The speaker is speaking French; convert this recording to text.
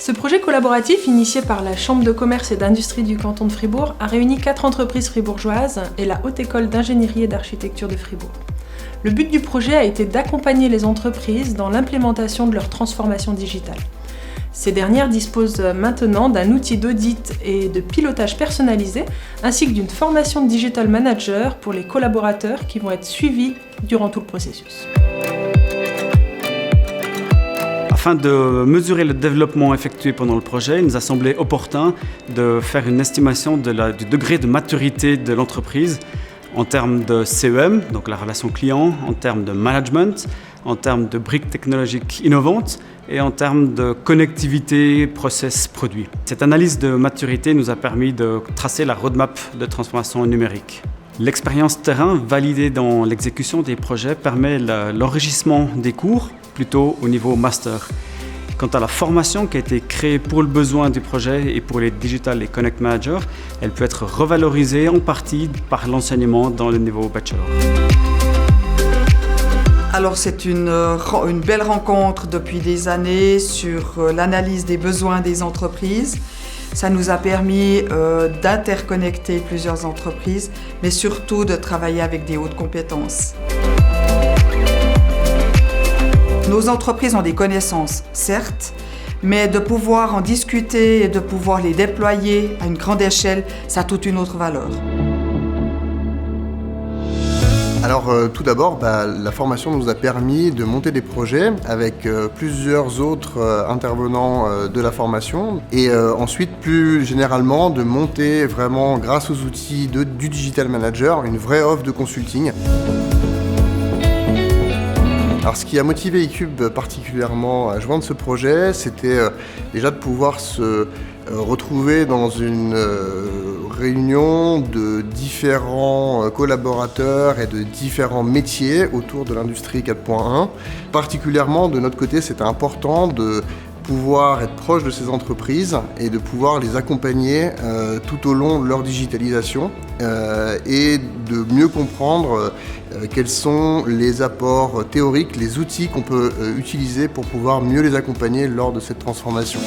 Ce projet collaboratif, initié par la Chambre de commerce et d'industrie du canton de Fribourg, a réuni 4 entreprises fribourgeoises et la Haute École d'ingénierie et d'architecture de Fribourg. Le but du projet a été d'accompagner les entreprises dans l'implémentation de leur transformation digitale. Ces dernières disposent maintenant d'un outil d'audit et de pilotage personnalisé, ainsi que d'une formation de digital manager pour les collaborateurs qui vont être suivis durant tout le processus. Afin de mesurer le développement effectué pendant le projet, il nous a semblé opportun de faire une estimation du degré de maturité de l'entreprise en termes de CEM, donc la relation client, en termes de management, en termes de briques technologiques innovantes et en termes de connectivité process-produit. Cette analyse de maturité nous a permis de tracer la roadmap de transformation numérique. L'expérience terrain validée dans l'exécution des projets permet l'enrichissement des cours, plutôt au niveau master. Quant à la formation qui a été créée pour le besoin du projet et pour les Digital et Connect Managers, elle peut être revalorisée en partie par l'enseignement dans le niveau bachelor. Alors c'est une belle rencontre depuis des années sur l'analyse des besoins des entreprises. Ça nous a permis d'interconnecter plusieurs entreprises, mais surtout de travailler avec des hautes compétences. Nos entreprises ont des connaissances, certes, mais de pouvoir en discuter et de pouvoir les déployer à une grande échelle, ça a toute une autre valeur. Alors tout d'abord, la formation nous a permis de monter des projets avec plusieurs autres intervenants de la formation et ensuite plus généralement de monter vraiment grâce aux outils du Digital Manager une vraie offre de consulting. Alors ce qui a motivé eCube particulièrement à joindre ce projet, c'était déjà de pouvoir se retrouver dans une réunion de différents collaborateurs et de différents métiers autour de l'industrie 4.1. Particulièrement de notre côté, c'était important de pouvoir être proche de ces entreprises et de pouvoir les accompagner tout au long de leur digitalisation et de mieux comprendre quels sont les apports théoriques, les outils qu'on peut utiliser pour pouvoir mieux les accompagner lors de cette transformation.